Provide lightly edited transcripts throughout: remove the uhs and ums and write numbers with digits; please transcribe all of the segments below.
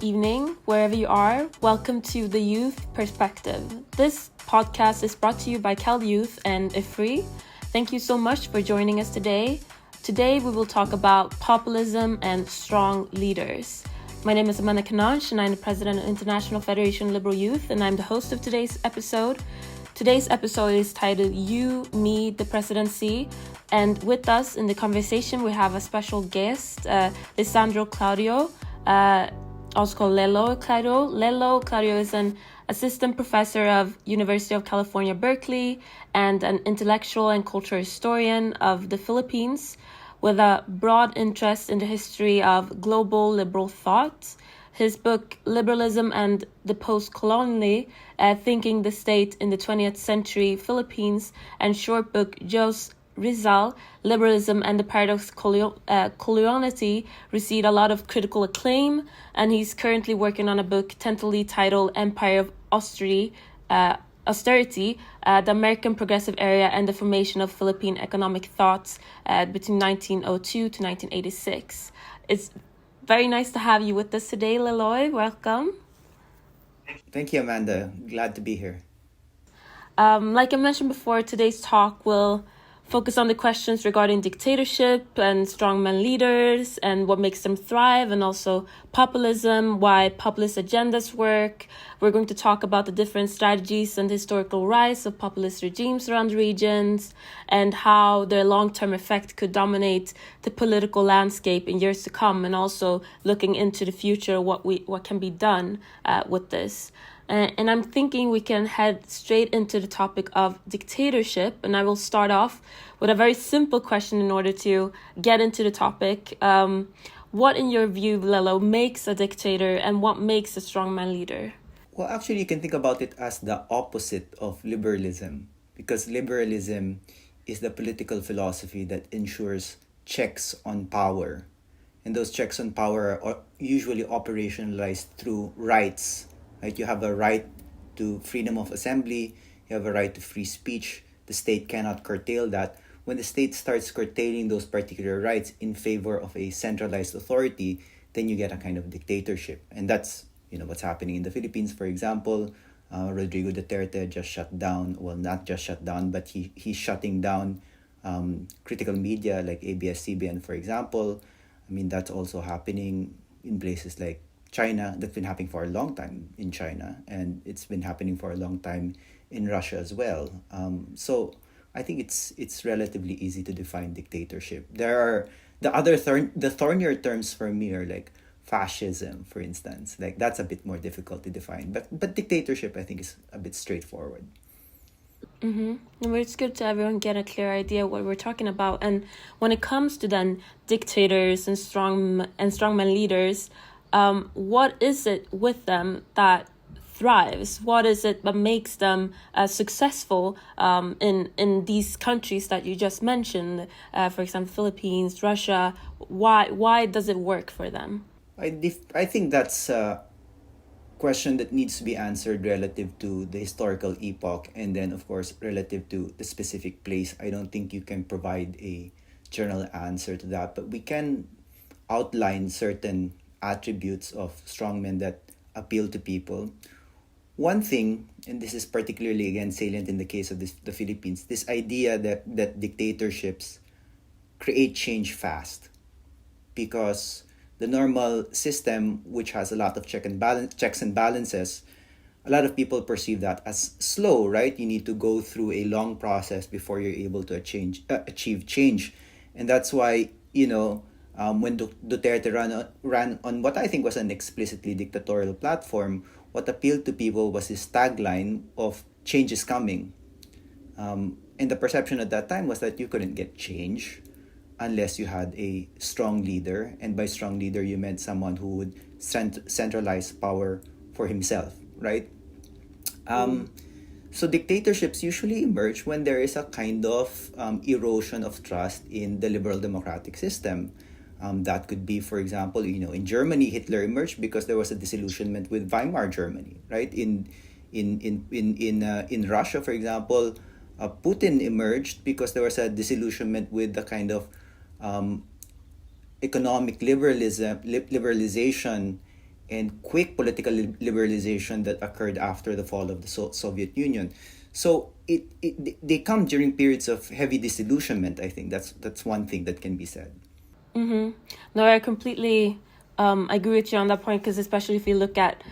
evening, wherever you are. Welcome to The Youth Perspective. This podcast is brought to you by Cal Youth and IFRI. Thank you so much for joining us today. Today, we will talk about populism and strong leaders. My name is Kanange, and I'm the president of International Federation Liberal Youth, and I'm the host of today's episode. Today's episode is titled You, Me, the Presidency. And with us in the conversation, we have a special guest, Lisandro Claudio, also called Leloy Claudio. Leloy Claudio is an assistant professor of University of California, Berkeley, and an intellectual and cultural historian of the Philippines with a broad interest in the history of global liberal thought. His book, Liberalism and the Post-Colonial Thinking the State in the 20th Century Philippines, and short book, Jose Rizal, Liberalism and the Paradox of Coloniality, received a lot of critical acclaim, and he's currently working on a book tentatively titled Empire of Austerity, the American Progressive Era and the Formation of Philippine Economic Thoughts between 1902 to 1986. It's very nice to have you with us today, Leloy. Welcome. Thank you, Amanda. Glad to be here. Like I mentioned before, today's talk will focus on the questions regarding dictatorship and strongmen-leaders and what makes them thrive, and also populism, why populist agendas work. We're going to talk about the different strategies and the historical rise of populist regimes around the regions and how their long-term effect could dominate the political landscape in years to come, and also looking into the future, what can be done with this. And I'm thinking we can head straight into the topic of dictatorship. And I will start off with a very simple question in order to get into the topic. What, in your view, Lelo, makes a dictator, and what makes a strongman leader? Well, actually, you can think about it as the opposite of liberalism, because liberalism is the political philosophy that ensures checks on power. And those checks on power are usually operationalized through rights. Right? You have a right to freedom of assembly, you have a right to free speech. The state cannot curtail that. When the state starts curtailing those particular rights in favor of a centralized authority, then you get a kind of dictatorship. And that's what's happening in the Philippines, for example. Rodrigo Duterte just shut down, well, not just shut down, but he's shutting down critical media like ABS-CBN, for example. I mean, that's also happening in places like China. That's been happening for a long time in China, and it's been happening for a long time in Russia as well. So I think it's relatively easy to define dictatorship. There are the thornier terms for me are like fascism, for instance. Like that's a bit more difficult to define, but dictatorship I think is a bit straightforward. Mm-hmm. And it's good to everyone get a clear idea what we're talking about. And when it comes to then dictators and strongman leaders, what is it with them that thrives? What is it that makes them successful in these countries that you just mentioned? For example, Philippines, Russia. Why does it work for them? I think that's a question that needs to be answered relative to the historical epoch, and then of course relative to the specific place. I don't think you can provide a general answer to that, but we can outline certain attributes of strongmen that appeal to people. One thing, and this is particularly again salient in the case of the Philippines, this idea that dictatorships create change fast, because the normal system, which has a lot of checks and balances, a lot of people perceive that as slow, right? You need to go through a long process before you're able to achieve change, and that's why when Duterte ran on what I think was an explicitly dictatorial platform, what appealed to people was his tagline of "change is coming." And the perception at that time was that you couldn't get change unless you had a strong leader. And by strong leader, you meant someone who would centralize power for himself, right? So dictatorships usually emerge when there is a kind of erosion of trust in the liberal democratic system. That could be, for example, in Germany, Hitler emerged because there was a disillusionment with Weimar Germany, right? In Russia, for example, Putin emerged because there was a disillusionment with the kind of economic liberalization and quick political liberalization that occurred after the fall of the Soviet Union. So they come during periods of heavy disillusionment. I think that's one thing that can be said. Mm-hmm. No, I completely agree with you on that point, because especially if you look at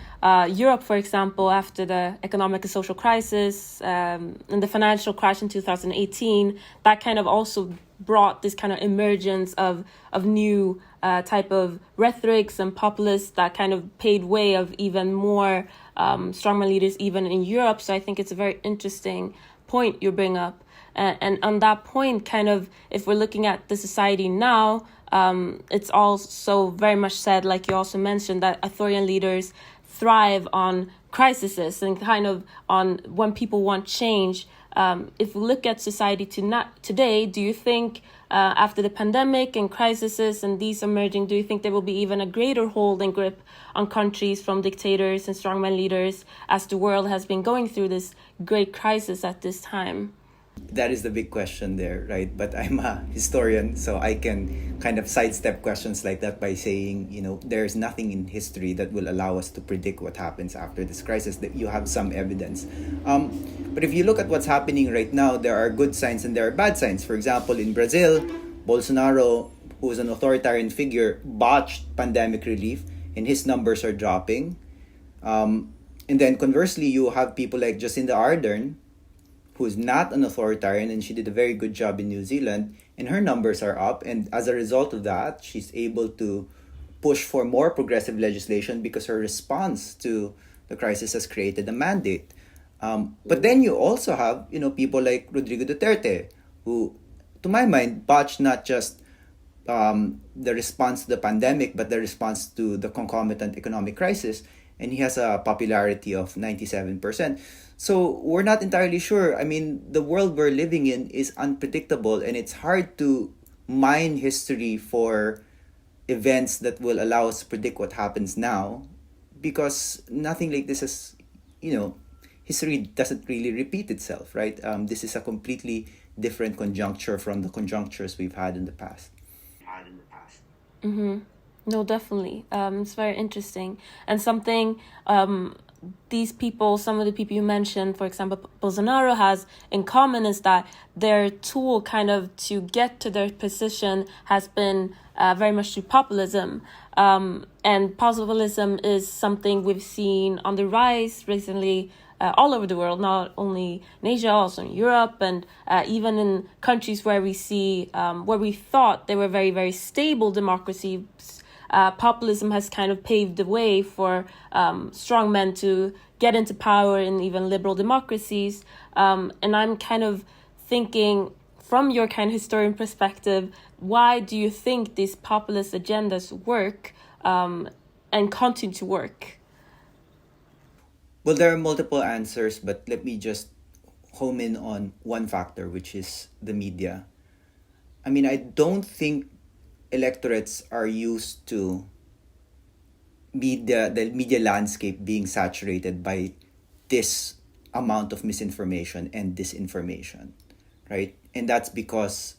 Europe, for example, after the economic and social crisis and the financial crash in 2018, that kind of also brought this kind of emergence of new type of rhetorics and populists that kind of paved way of even more strongman leaders even in Europe. So I think it's a very interesting point you bring up. And on that point, kind of, if we're looking at the society now, it's also very much said, like you also mentioned, that authoritarian leaders thrive on crises and kind of on when people want change. If we look at society today, do you think after the pandemic and crises and these emerging, do you think there will be even a greater hold and grip on countries from dictators and strongman leaders as the world has been going through this great crisis at this time? That is the big question there, right? But I'm a historian, so I can kind of sidestep questions like that by saying, there's nothing in history that will allow us to predict what happens after this crisis, that you have some evidence. But if you look at what's happening right now, there are good signs and there are bad signs. For example, in Brazil, Bolsonaro, who is an authoritarian figure, botched pandemic relief and his numbers are dropping. And then conversely, you have people like Jacinda Ardern, who's not an authoritarian, and she did a very good job in New Zealand, and her numbers are up. And as a result of that, she's able to push for more progressive legislation because her response to the crisis has created a mandate. But then you also have, people like Rodrigo Duterte, who, to my mind, botched not just the response to the pandemic, but the response to the concomitant economic crisis. And he has a popularity of 97%. So we're not entirely sure. I mean, the world we're living in is unpredictable, and it's hard to mine history for events that will allow us to predict what happens now, because nothing like this is, history doesn't really repeat itself, right? This is a completely different conjuncture from the conjunctures we've had in the past. Mm-hmm. No, definitely. It's very interesting. And something these people, some of the people you mentioned, for example, Bolsonaro has in common is that their tool kind of to get to their position has been very much through populism. And populism is something we've seen on the rise recently all over the world, not only in Asia, also in Europe, and even in countries where we see, where we thought they were very, very stable democracies. Populism has kind of paved the way for strong men to get into power in even liberal democracies. And I'm kind of thinking, from your kind of historian perspective, why do you think these populist agendas work and continue to work? Well, there are multiple answers, but let me just home in on one factor, which is the media. I mean, I don't think electorates are used to the media landscape being saturated by this amount of misinformation and disinformation, right? And that's because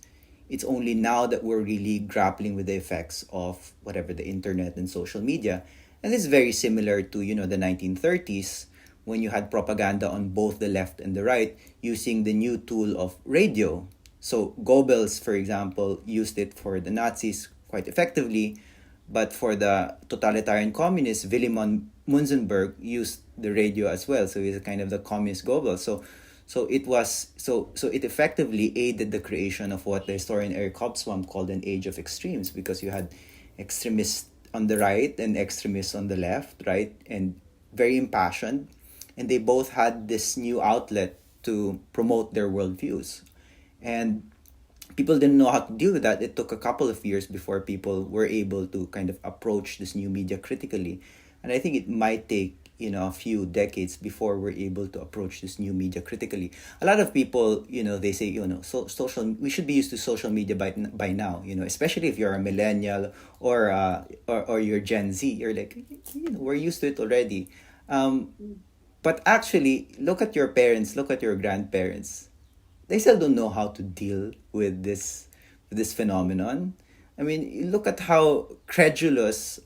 it's only now that we're really grappling with the effects of whatever the internet and social media. And this is very similar to, the 1930s, when you had propaganda on both the left and the right using the new tool of radio. So Goebbels, for example, used it for the Nazis quite effectively, but for the totalitarian communists, Willy Munzenberg used the radio as well. So he's kind of the communist Goebbels. So it effectively aided the creation of what the historian Eric Hobsbawm called an age of extremes, because you had extremists on the right and extremists on the left, right, and very impassioned, and they both had this new outlet to promote their worldviews. And people didn't know how to deal with that. It took a couple of years before people were able to kind of approach this new media critically. And I think it might take, a few decades before we're able to approach this new media critically. A lot of people, they say, we should be used to social media by now, especially if you're a millennial or you're Gen Z. You're like, we're used to it already. But actually, look at your parents, look at your grandparents. They still don't know how to deal with this phenomenon. I mean, look at how credulous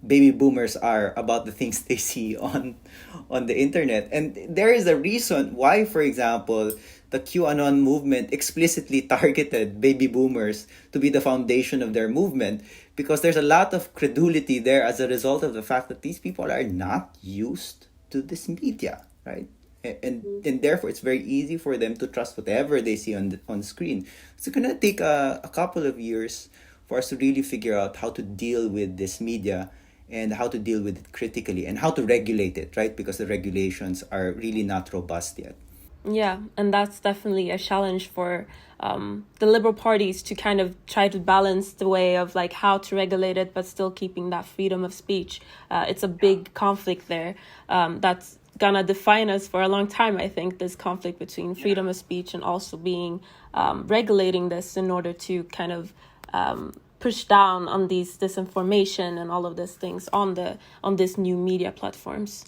baby boomers are about the things they see on the internet. And there is a reason why, for example, the QAnon movement explicitly targeted baby boomers to be the foundation of their movement, because there's a lot of credulity there as a result of the fact that these people are not used to this media, right? And therefore it's very easy for them to trust whatever they see on screen. It's going to take a couple of years for us to really figure out how to deal with this media and how to deal with it critically and how to regulate it, right? Because the regulations are really not robust yet. Yeah, and that's definitely a challenge for the liberal parties to kind of try to balance the way of like how to regulate it, but still keeping that freedom of speech. It's a big conflict there that's gonna define us for a long time. I think this conflict between freedom of speech and also being regulating this in order to kind of push down on these disinformation and all of these things on these new media platforms.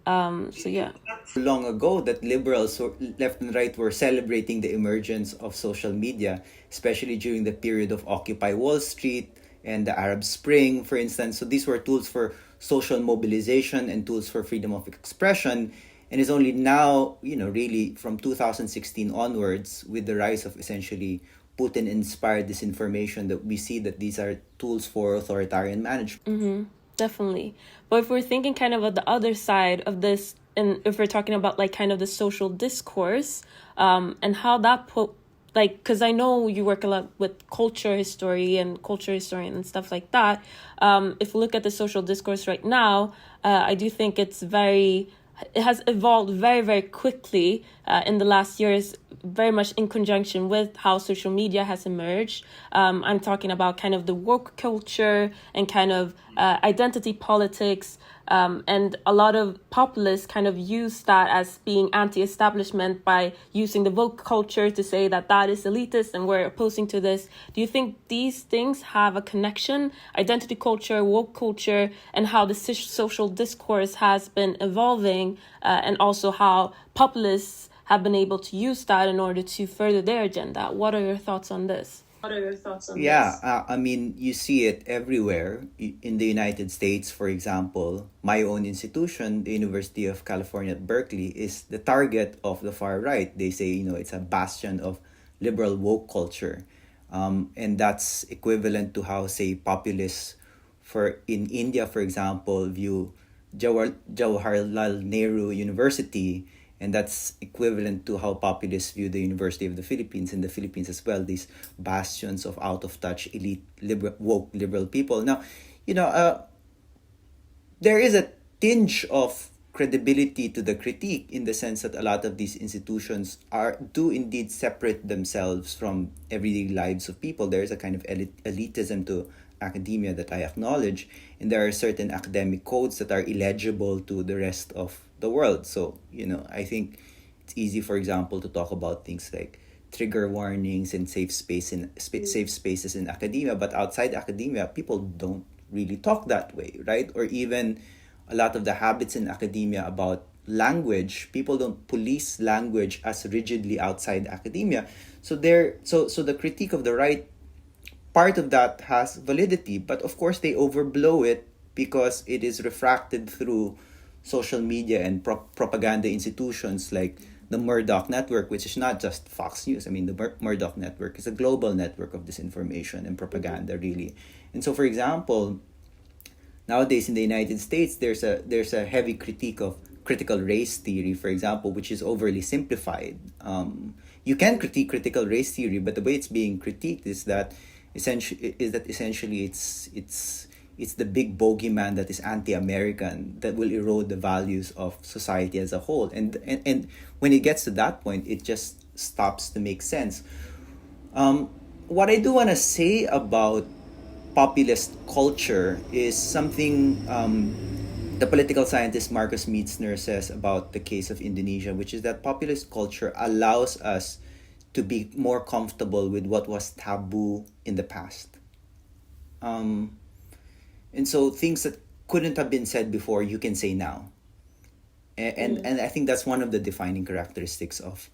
So yeah. Long ago that liberals, left and right, were celebrating the emergence of social media, especially during the period of Occupy Wall Street and the Arab Spring, for instance. So these were tools for social mobilization and tools for freedom of expression. And it's only now, really from 2016 onwards, with the rise of essentially Putin-inspired disinformation, that we see that these are tools for authoritarian management. Definitely. But if we're thinking kind of at the other side of this, and if we're talking about like kind of the social discourse, and how that because I know you work a lot with culture historian and stuff like that. If we look at the social discourse right now, I do think it has evolved very, very quickly in the last years, very much in conjunction with how social media has emerged. I'm talking about kind of the woke culture and kind of identity politics. And a lot of populists kind of use that as being anti-establishment by using the woke culture to say that that is elitist and we're opposing to this. Do you think these things have a connection? Identity culture, woke culture, and how the social discourse has been evolving, and also how populists have been able to use that in order to further their agenda. What are your thoughts on this? I mean, you see it everywhere. In the United States, for example, my own institution, the University of California at Berkeley, is the target of the far right. They say, it's a bastion of liberal woke culture. And that's equivalent to how, say, populists in India, for example, view Jawaharlal Nehru University, and that's equivalent to how populists view the University of the Philippines, in the Philippines as well, these bastions of out-of-touch, elite, woke liberal people. Now, there is a tinge of credibility to the critique, in the sense that a lot of these institutions do indeed separate themselves from everyday lives of people. There is a kind of elitism to academia that I acknowledge, and there are certain academic codes that are illegible to the rest of the world. So, I think it's easy, for example, to talk about things like trigger warnings and safe spaces in academia, but outside academia, people don't really talk that way, right? Or even a lot of the habits in academia about language, people don't police language as rigidly outside academia. So the critique of the right, part of that has validity, but of course they overblow it because it is refracted through social media and propaganda institutions like the Murdoch Network, which is not just Fox News. I mean, the Murdoch Network is a global network of disinformation and propaganda, really. And so, for example, nowadays in the United States, there's a heavy critique of critical race theory, for example, which is overly simplified. You can critique critical race theory, but the way it's being critiqued is that essentially it's the big bogeyman that is anti-American, that will erode the values of society as a whole. And when it gets to that point, it just stops to make sense. What I do want to say about populist culture is something the political scientist Marcus Mietzner says about the case of Indonesia, which is that populist culture allows us to be more comfortable with what was taboo in the past. And so things that couldn't have been said before, you can say now. And I think that's one of the defining characteristics of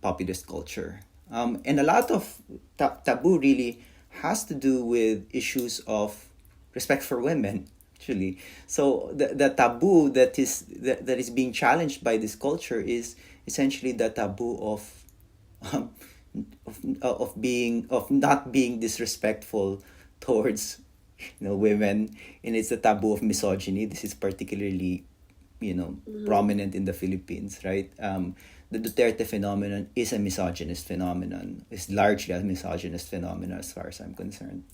populist culture. And a lot of taboo really has to do with issues of respect for women, actually. So the taboo that is being challenged by this culture is essentially the taboo um, of not being disrespectful towards women, and it's the taboo of misogyny. This is particularly prominent in the Philippines, right? The Duterte phenomenon is a misogynist phenomenon. It's largely a misogynist phenomenon as far as I'm concerned.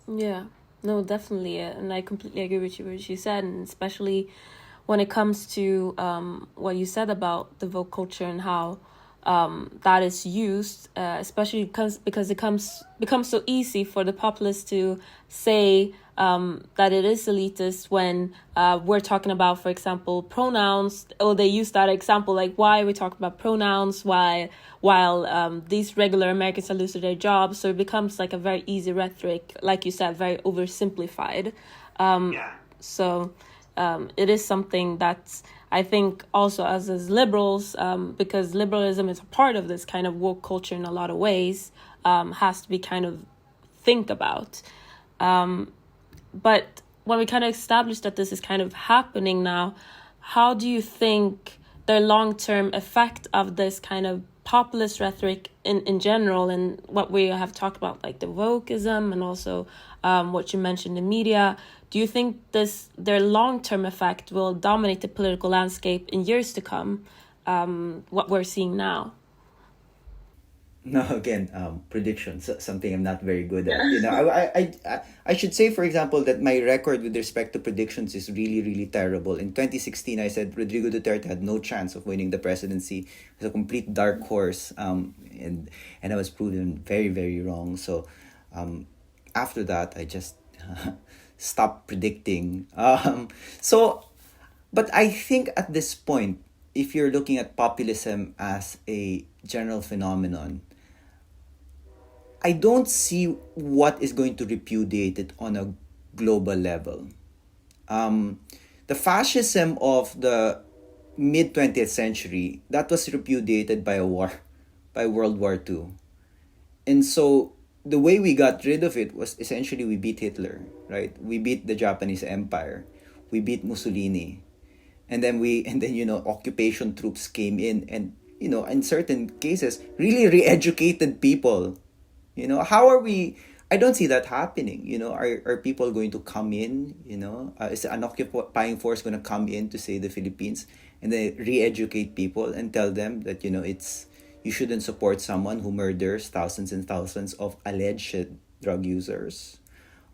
Yeah, no, definitely. And I completely agree with you, what you said, and especially when it comes to what you said about the Vogue culture and how that is used, especially because it becomes so easy for the populists to say that it is elitist when we're talking about, for example, pronouns. Or they use that example, like why we talk about pronouns, while these regular Americans are losing their jobs. So it becomes like a very easy rhetoric, like you said, very oversimplified. So it is something that's, I think, also as liberals, because liberalism is a part of this kind of woke culture in a lot of ways, has to be kind of think about. But when we kind of establish that this is kind of happening now, how do you think the long-term effect of this kind of populist rhetoric in general, and what we have talked about, like the wokeism and also what you mentioned in media, do you think their long-term effect will dominate the political landscape in years to come, what we're seeing now? No, again, predictions, something I'm not very good at. I should say, for example, that my record with respect to predictions is really, really terrible. In 2016, I said Rodrigo Duterte had no chance of winning the presidency. It was a complete dark horse, and I was proven very, very wrong. So after that, I just stopped predicting. But I think at this point, if you're looking at populism as a general phenomenon, I don't see what is going to repudiate it on a global level. The fascism of the mid 20th century, that was repudiated by a war, by World War II. And so the way we got rid of it was essentially we beat Hitler, right? We beat the Japanese Empire. We beat Mussolini. And then occupation troops came in and in certain cases really re-educated people. How are we? I don't see that happening. Are people going to come in? Is an occupying force going to come in to say the Philippines and then re-educate people and tell them that it's you shouldn't support someone who murders thousands and thousands of alleged drug users?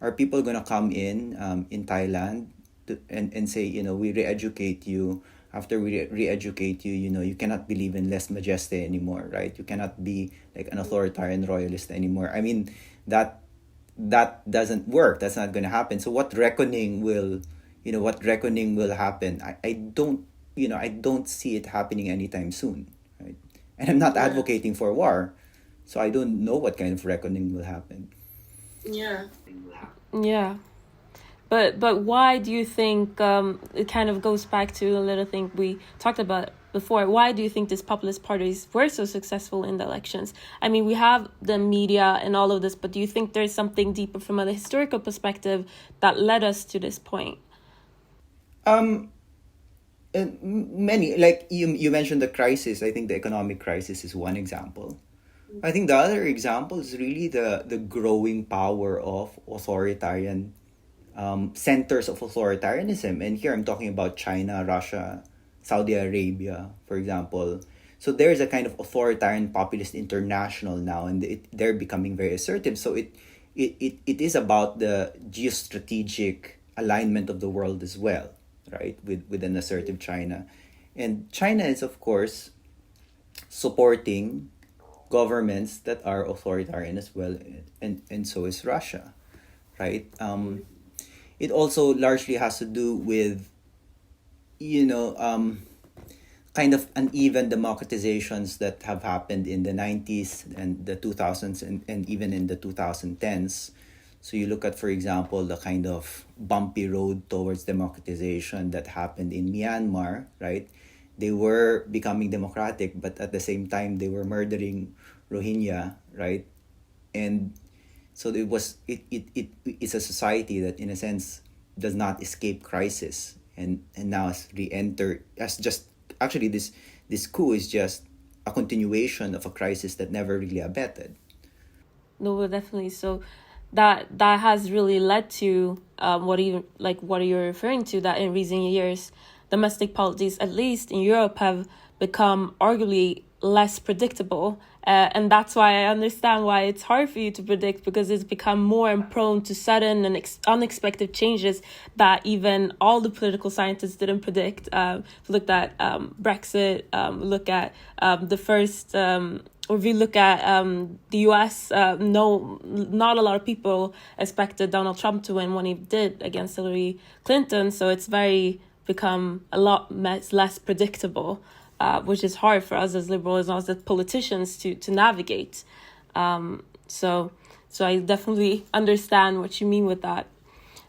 Are people going to come in Thailand and say, we re-educate you? After we re-educate you, you cannot believe in lèse majesté anymore, right? You cannot be like an authoritarian royalist anymore. I mean, that doesn't work. That's not going to happen. So what reckoning will happen? I don't see it happening anytime soon, right? And I'm not advocating for war, so I don't know what kind of reckoning will happen. Yeah. But why do you think, it kind of goes back to a little thing we talked about before, why do you think these populist parties were so successful in the elections? I mean, we have the media and all of this, but do you think there's something deeper from a historical perspective that led us to this point? And many, like you mentioned the crisis. I think the economic crisis is one example. I think the other example is really the growing power of authoritarian centers of authoritarianism. And here I'm talking about China, Russia, Saudi Arabia, for example. So there's a kind of authoritarian populist international now, and they're becoming very assertive. So it is about the geostrategic alignment of the world as well, right? With an assertive China. And China is, of course, supporting governments that are authoritarian as well, and so is Russia, right? It also largely has to do with, kind of uneven democratizations that have happened in the 90s and the 2000s and even in the 2010s. So you look at, for example, the kind of bumpy road towards democratization that happened in Myanmar, right? They were becoming democratic, but at the same time, they were murdering Rohingya, right? And So it's a society that, in a sense, does not escape crisis, and now has re-entered as just actually this coup is just a continuation of a crisis that never really abated. No, well, definitely. So that has really led to what you're referring to, that in recent years domestic politics, at least in Europe, have become arguably less predictable. And that's why I understand why it's hard for you to predict, because it's become more and prone to sudden and unexpected changes that even all the political scientists didn't predict. Looked at Brexit, look at the first. Or if you look at the US, no, not a lot of people expected Donald Trump to win when he did against Hillary Clinton. So it's become a lot less predictable, which is hard for us as liberals and as politicians to navigate. So I definitely understand what you mean with that.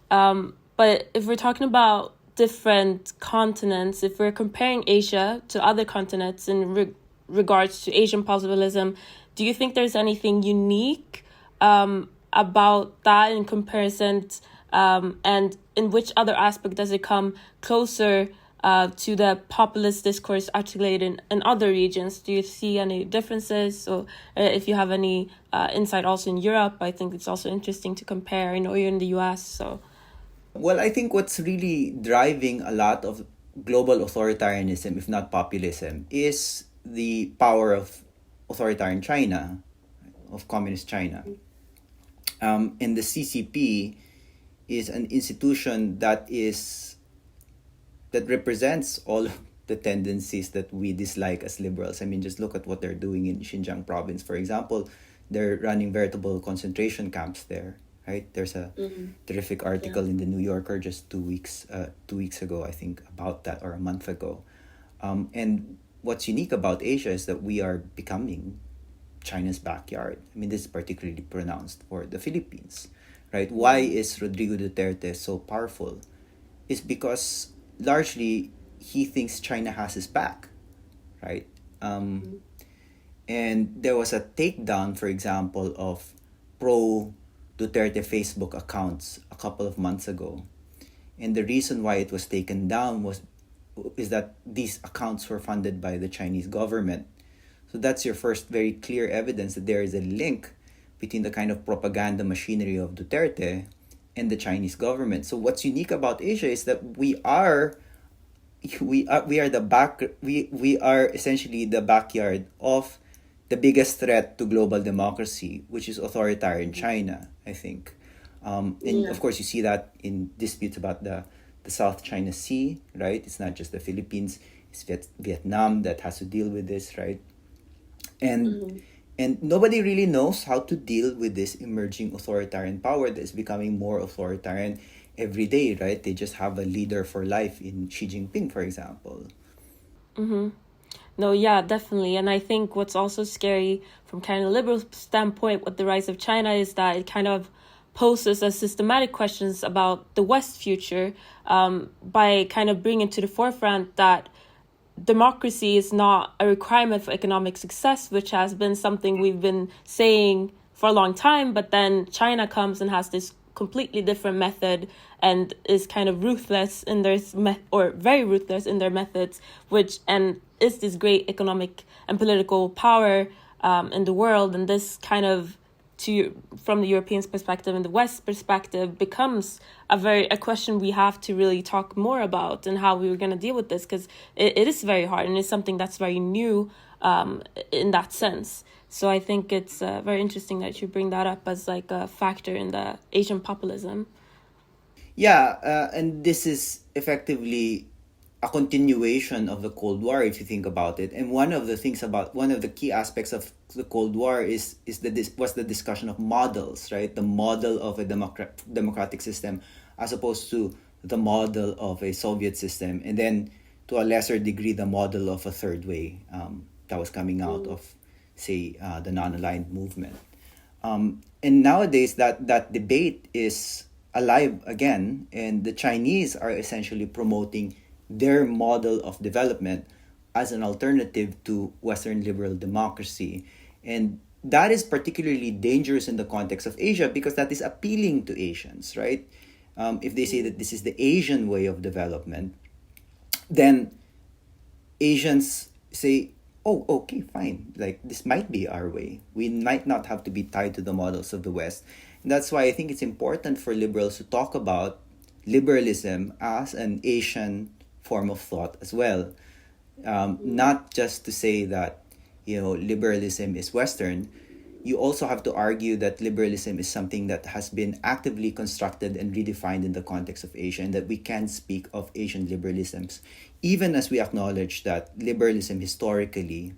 But if we're talking about different continents, if we're comparing Asia to other continents in regards to Asian populism, do you think there's anything unique about that in comparison? And in which other aspect does it come closer to the populist discourse articulated in other regions? Do you see any differences? Or if you have any insight also in Europe, I think it's also interesting to compare. I know you're in the US, so. Well, I think what's really driving a lot of global authoritarianism, if not populism, is the power of authoritarian China, of communist China. And the CCP is an institution that represents all of the tendencies that we dislike as liberals. I mean, just look at what they're doing in Xinjiang province, for example. They're running veritable concentration camps there, right? There's a terrific article in the New Yorker just 2 weeks ago, I think, about that, or a month ago. And what's unique about Asia is that we are becoming China's backyard. I mean, this is particularly pronounced for the Philippines, right? Why is Rodrigo Duterte so powerful? It's because largely he thinks China has his back, right? And there was a takedown, for example, of pro-Duterte Facebook accounts a couple of months ago. And the reason why it was taken down is that these accounts were funded by the Chinese government. So that's your first very clear evidence that there is a link between the kind of propaganda machinery of Duterte and the Chinese government. So what's unique about Asia is that we are essentially the backyard of the biggest threat to global democracy, which is authoritarian China, I think. And of course, you see that in disputes about the South China Sea, right? It's not just the Philippines, it's Vietnam that has to deal with this, right? And nobody really knows how to deal with this emerging authoritarian power that's becoming more authoritarian every day, right? They just have a leader for life in Xi Jinping, for example. No, yeah, definitely. And I think what's also scary from kind of a liberal standpoint with the rise of China is that it kind of poses as systematic questions about the West's future, by kind of bringing to the forefront that democracy is not a requirement for economic success, which has been something we've been saying for a long time. But then China comes and has this completely different method and is kind of ruthless in their very ruthless in their methods, and is this great economic and political power in the world. And this kind of, from the Europeans' perspective and the West's perspective, becomes a question we have to really talk more about, and how we were going to deal with this, because it is very hard, and it's something that's very new in that sense. So I think it's very interesting that you bring that up as like a factor in the Asian populism. Yeah, and this is effectively a continuation of the Cold War, if you think about it. And one of the key aspects of the Cold War was the discussion of models, right? The model of a democratic system as opposed to the model of a Soviet system, and then to a lesser degree the model of a third way that was coming out of, say, the non-aligned movement. And nowadays that debate is alive again, and the Chinese are essentially promoting their model of development as an alternative to Western liberal democracy. And that is particularly dangerous in the context of Asia because that is appealing to Asians, right? If they say that this is the Asian way of development, then Asians say, oh, okay, fine. Like, this might be our way. We might not have to be tied to the models of the West. And that's why I think it's important for liberals to talk about liberalism as an Asian form of thought as well. Not just to say that, liberalism is Western. You also have to argue that liberalism is something that has been actively constructed and redefined in the context of Asia, and that we can speak of Asian liberalisms, even as we acknowledge that liberalism historically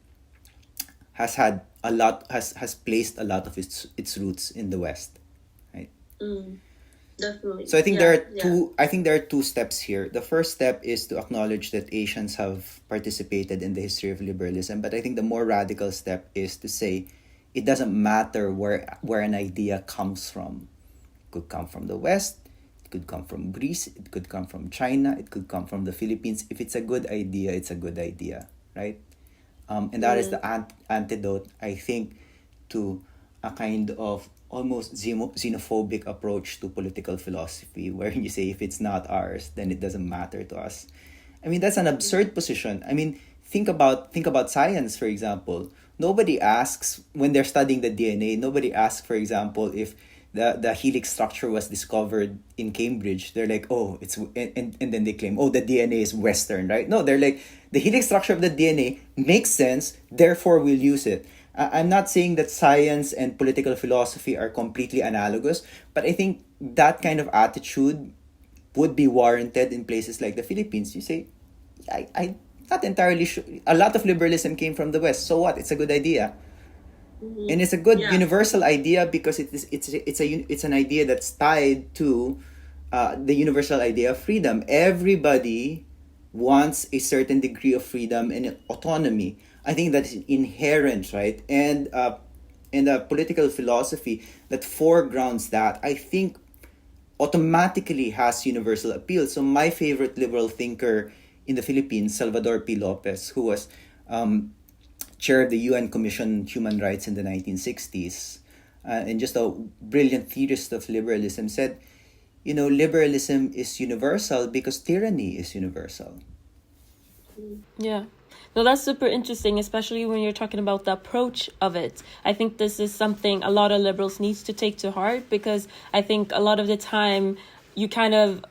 has had a lot has placed a lot of its roots in the West, right? Definitely. So I think there are two steps here. The first step is to acknowledge that Asians have participated in the history of liberalism, but I think the more radical step is to say it doesn't matter where an idea comes from. It could come from the West, it could come from Greece, it could come from China, it could come from the Philippines. If it's a good idea, it's a good idea, right? And that is the antidote, I think, to a kind of almost xenophobic approach to political philosophy, where you say if it's not ours, then it doesn't matter to us. I mean, that's an absurd position. I mean, think about science, for example. Nobody asks, when they're studying the DNA, nobody asks, for example, if the helix structure was discovered in Cambridge. They're like, oh, it's, and then they claim, oh, the DNA is Western, right? No, they're like, the helix structure of the DNA makes sense, therefore we'll use it. I'm not saying that science and political philosophy are completely analogous, but I think that kind of attitude would be warranted in places like the Philippines. You say, I'm not entirely sure. A lot of liberalism came from the West. So what? It's a good idea. And it's a good universal idea because it's an idea that's tied to the universal idea of freedom. Everybody wants a certain degree of freedom and autonomy. I think that's inherent, right? And a political philosophy that foregrounds that, I think, automatically has universal appeal. So my favorite liberal thinker in the Philippines, Salvador P. Lopez, who was chair of the UN Commission on Human Rights in the 1960s, and just a brilliant theorist of liberalism, said, liberalism is universal because tyranny is universal. Yeah. No, that's super interesting, especially when you're talking about the approach of it. I think this is something a lot of liberals needs to take to heart, because I think a lot of the time you kind of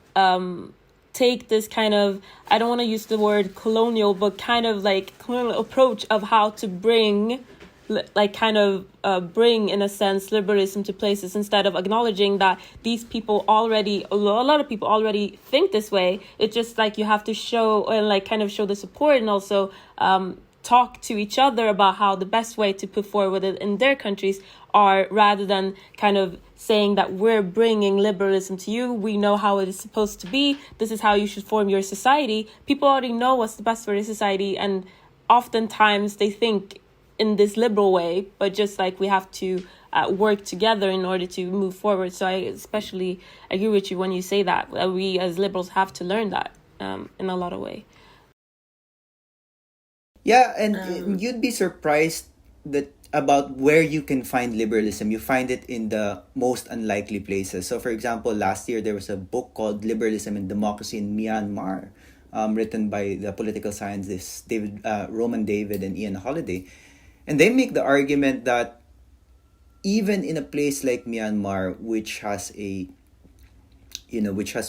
take this kind of, I don't want to use the word colonial, but kind of like colonial approach of how to bring, bring, in a sense, liberalism to places, instead of acknowledging that these people already, a lot of people already think this way. It's just like you have to show, and kind of show the support, and also talk to each other about how the best way to put forward it in their countries are, rather than kind of saying that we're bringing liberalism to you. We know how it is supposed to be. This is how you should form your society. People already know what's the best for their society, and oftentimes they think in this liberal way, but just like we have to work together in order to move forward. So I especially agree with you when you say that we as liberals have to learn that in a lot of way. Yeah, and you'd be surprised about where you can find liberalism. You find it in the most unlikely places. So, for example, last year there was a book called Liberalism and Democracy in Myanmar, written by the political scientists Roman David and Ian Holliday. And they make the argument that even in a place like Myanmar, which has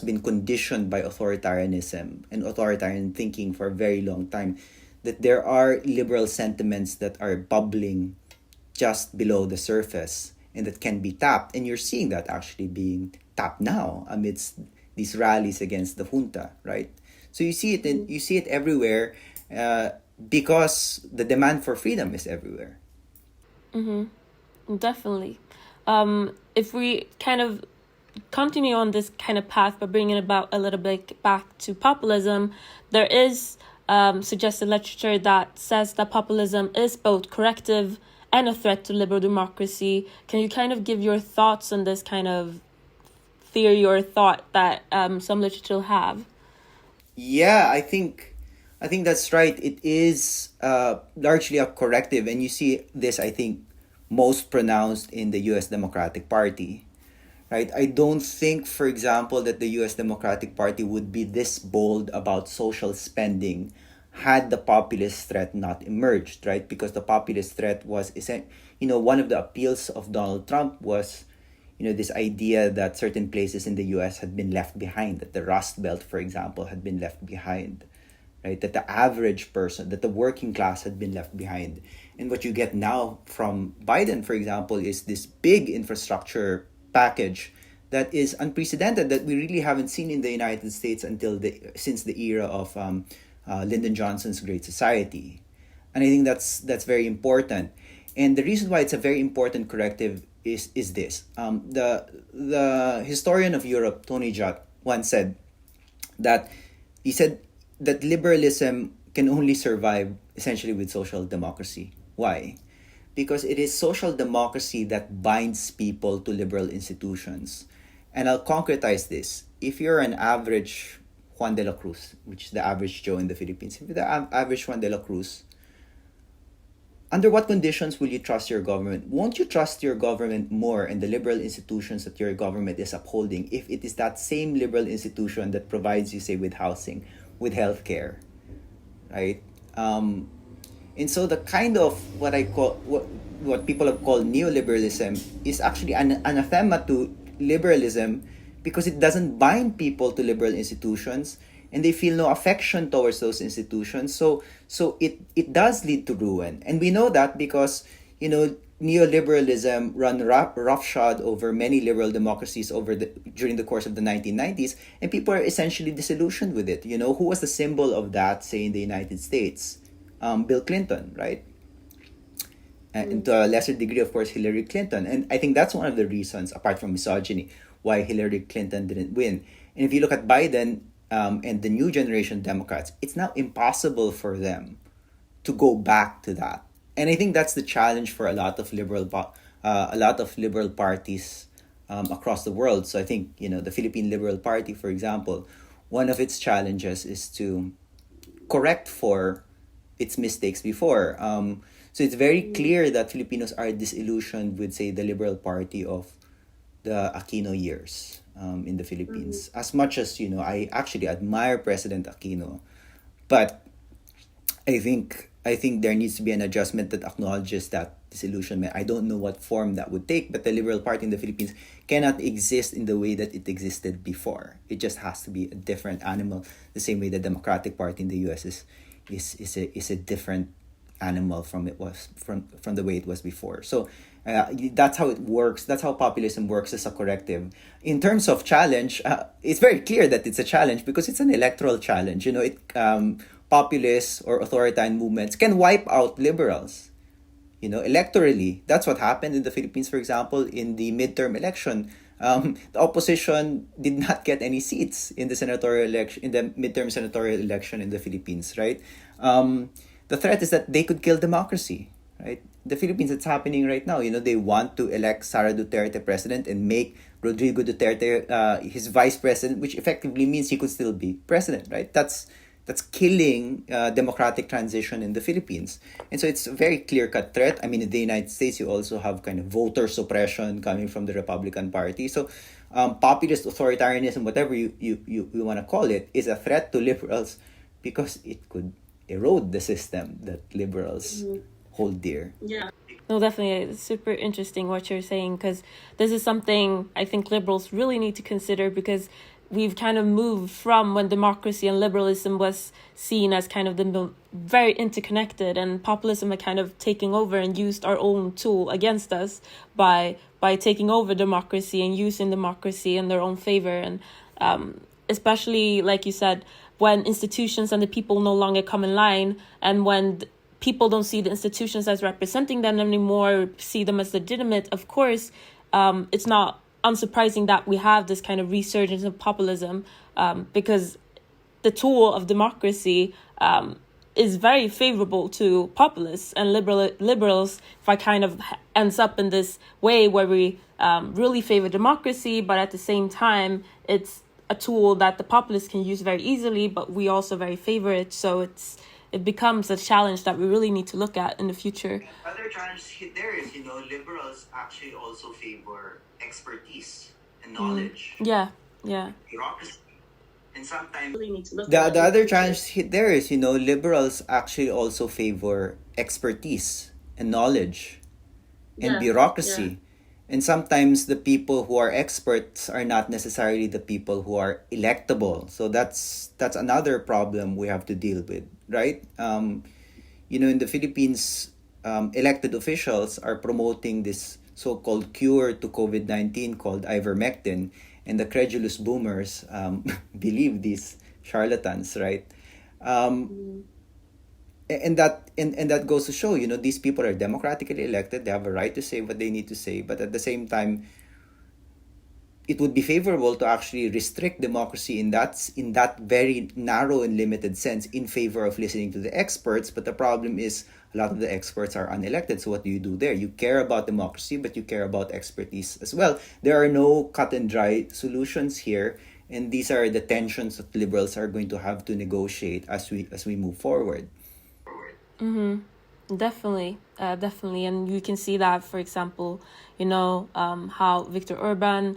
been conditioned by authoritarianism and authoritarian thinking for a very long time, that there are liberal sentiments that are bubbling just below the surface and that can be tapped. And you're seeing that actually being tapped now amidst these rallies against the junta, right? So you see it everywhere, because the demand for freedom is everywhere. Mm-hmm. Definitely. If we kind of continue on this kind of path, but bringing it about a little bit back to populism, there is suggested literature that says that populism is both corrective and a threat to liberal democracy. Can you kind of give your thoughts on this kind of theory or thought that some literature have? Yeah, I think that's right. It is largely a corrective, and you see this, I think, most pronounced in the US Democratic Party. Right? I don't think, for example, that the US Democratic Party would be this bold about social spending had the populist threat not emerged, right? Because the populist threat was, one of the appeals of Donald Trump was, this idea that certain places in the US had been left behind, that the Rust Belt, for example, had been left behind, right? That the average person, that the working class had been left behind. And what you get now from Biden, for example, is this big infrastructure package that is unprecedented, that we really haven't seen in the United States since the era of Lyndon Johnson's Great Society. And I think that's very important. And the reason why it's a very important corrective is this. The historian of Europe, Tony Judt, once said that liberalism can only survive essentially with social democracy. Why? Because it is social democracy that binds people to liberal institutions. And I'll concretize this. If you're an average Juan de la Cruz, which is the average Joe in the Philippines, if you're the average Juan de la Cruz, under what conditions will you trust your government? Won't you trust your government more and the liberal institutions that your government is upholding if it is that same liberal institution that provides you, say, with housing, with healthcare, right? And so the kind of what people have called neoliberalism is actually an anathema to liberalism, because it doesn't bind people to liberal institutions and they feel no affection towards those institutions. So it does lead to ruin. And we know that because, neoliberalism run roughshod over many liberal democracies during the course of the 1990s, and people are essentially disillusioned with it. Who was the symbol of that, say, in the United States? Bill Clinton, right? And to a lesser degree, of course, Hillary Clinton. And I think that's one of the reasons, apart from misogyny, why Hillary Clinton didn't win. And if you look at Biden and the new generation Democrats, it's now impossible for them to go back to that. And I think that's the challenge for a lot of liberal parties across the world. So I think, the Philippine Liberal Party, for example, one of its challenges is to correct for its mistakes before. So it's very clear that Filipinos are disillusioned with, say, the Liberal Party of the Aquino years in the Philippines. As much as, I actually admire President Aquino, but I think there needs to be an adjustment that acknowledges that disillusionment. I don't know what form that would take, but the Liberal Party in the Philippines cannot exist in the way that it existed before. It just has to be a different animal, the same way the Democratic Party in the US is a different animal from the way it was before. So that's how it works. That's how populism works as a corrective. In terms of challenge, it's very clear that it's a challenge because it's an electoral challenge. Populists or authoritarian movements can wipe out liberals. Electorally, that's what happened in the Philippines. For example, in the midterm election, the opposition did not get any seats in the midterm senatorial election in the Philippines, right? The threat is that they could kill democracy, right? The Philippines, it's happening right now. They want to elect Sara Duterte president and make Rodrigo Duterte his vice president, which effectively means he could still be president, right? That's killing democratic transition in the Philippines. And so it's a very clear-cut threat. I mean, in the United States, you also have kind of voter suppression coming from the Republican Party. So populist authoritarianism, whatever you want to call it, is a threat to liberals because it could erode the system that liberals hold dear. Yeah. No, definitely. It's super interesting what you're saying, because this is something I think liberals really need to consider, because we've kind of moved from when democracy and liberalism was seen as kind of the very interconnected, and populism had kind of taking over and used our own tool against us by taking over democracy and using democracy in their own favor. And especially, like you said, when institutions and the people no longer come in line, and when people don't see the institutions as representing them anymore, see them as legitimate, of course, it's not unsurprising that we have this kind of resurgence of populism, because the tool of democracy is very favorable to populists and liberals. If I kind of ends up in this way where we really favor democracy, but at the same time, it's a tool that the populists can use very easily, but we also very favor it. So it's it becomes a challenge that we really need to look at in the future. Other challenge there is, liberals actually also favor expertise and knowledge. Yeah. Bureaucracy. And sometimes Really need to look the at other it. challenge there is, liberals actually also favor expertise and knowledge and Yeah, bureaucracy. And sometimes the people who are experts are not necessarily the people who are electable. So that's another problem we have to deal with, right? In the Philippines, elected officials are promoting this so-called cure to COVID-19 called ivermectin, and the credulous boomers believe these charlatans, right? And that goes to show, these people are democratically elected. They have a right to say what they need to say, but at the same time, it would be favorable to actually restrict democracy in that very narrow and limited sense in favor of listening to the experts. But the problem is a lot of the experts are unelected. So what do you do there? You care about democracy, but you care about expertise as well. There are no cut and dry solutions here, and these are the tensions that liberals are going to have to negotiate as we move forward. Definitely, and you can see that, for example, how Viktor Orban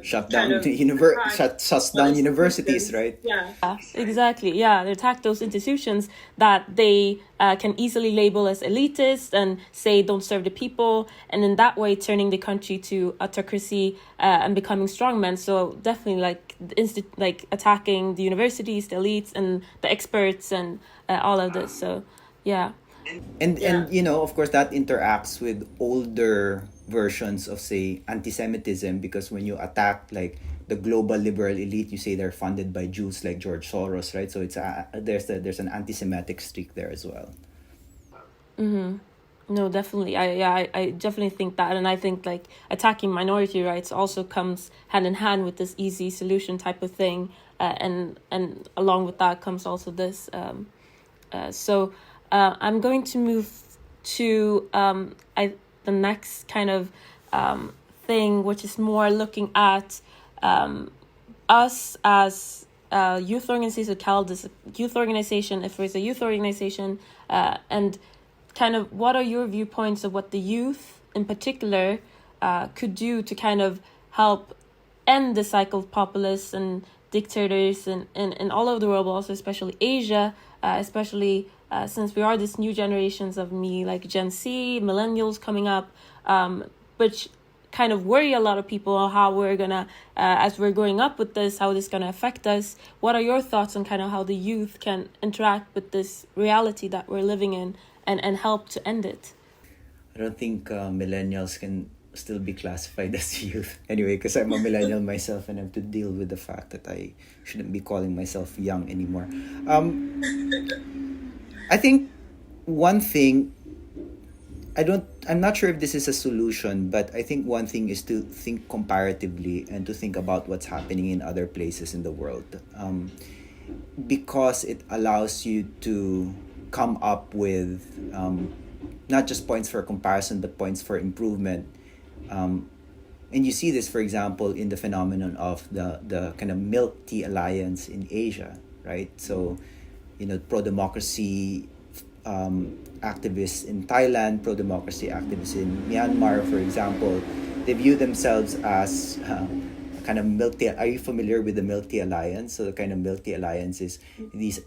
Shut Kind down of shuts down universities, right? Yeah. exactly. Yeah, they attack those institutions that they can easily label as elitist and say don't serve the people, and in that way turning the country to autocracy and becoming strongmen. So definitely, like attacking the universities, the elites, and the experts, and all of this. So yeah. And of course that interacts with older versions of, say, anti-Semitism, because when you attack like the global liberal elite, you say they're funded by Jews like George Soros, right? So there's an anti-Semitic streak there as well. No, definitely. I definitely think that, and I think like attacking minority rights also comes hand in hand with this easy solution type of thing, and along with that comes also this. So I'm going to move to the next kind of thing, which is more looking at us as youth organization, CALD is a youth organization, if it's a youth organization, and kind of what are your viewpoints of what the youth in particular could do to kind of help end the cycle of populists and dictators in all over the world, but also especially Asia, especially since we are this new generations of like Gen Z, millennials coming up, which kind of worry a lot of people how we're gonna, as we're growing up with this, how this is gonna affect us. What are your thoughts on kind of how the youth can interact with this reality that we're living in and help to end it? I don't think millennials can still be classified as youth anyway, because I'm a millennial myself and I have to deal with the fact that I shouldn't be calling myself young anymore. I think one thing, I'm not sure if this is a solution, but I think one thing is to think comparatively and to think about what's happening in other places in the world, because it allows you to come up with not just points for comparison but points for improvement. And you see this, for example, in the phenomenon of the kind of milk tea alliance in Asia, right? So, pro-democracy activists in Thailand, pro-democracy activists in Myanmar, for example, they view themselves as kind of milk tea. Are you familiar with the milk tea alliance? So the kind of milk tea alliance is these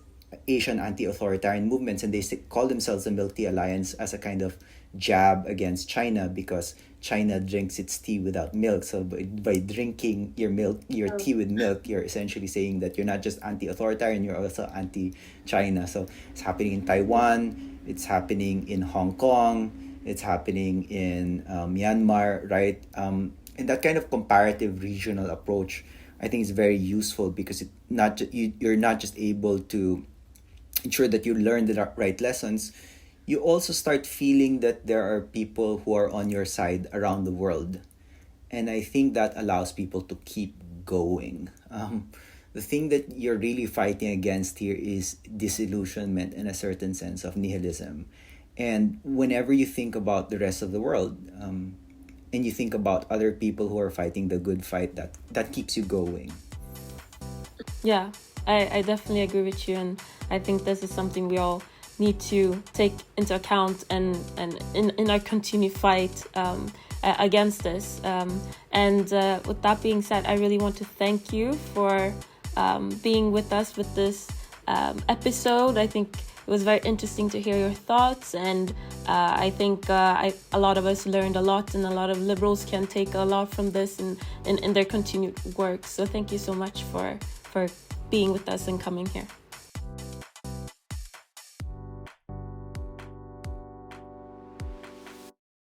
Asian anti-authoritarian movements, and they call themselves the milk tea alliance as a kind of jab against China, because China drinks its tea without milk. So by drinking your tea with milk, you're essentially saying that you're not just anti-authoritarian, you're also anti-China. So it's happening in Taiwan, it's happening in Hong Kong, it's happening in Myanmar, right? And that kind of comparative regional approach, I think, is very useful, because you're not just able to ensure that you learn the right lessons, you also start feeling that there are people who are on your side around the world. And I think that allows people to keep going. The thing that you're really fighting against here is disillusionment and a certain sense of nihilism. And whenever you think about the rest of the world, and you think about other people who are fighting the good fight, that keeps you going. Yeah, I definitely agree with you, and I think this is something we all need to take into account and in our continued fight against this. And with that being said, I really want to thank you for being with us with this episode. I think it was very interesting to hear your thoughts, and I think a lot of us learned a lot, and a lot of liberals can take a lot from this in their continued work. So thank you so much for being with us and coming here.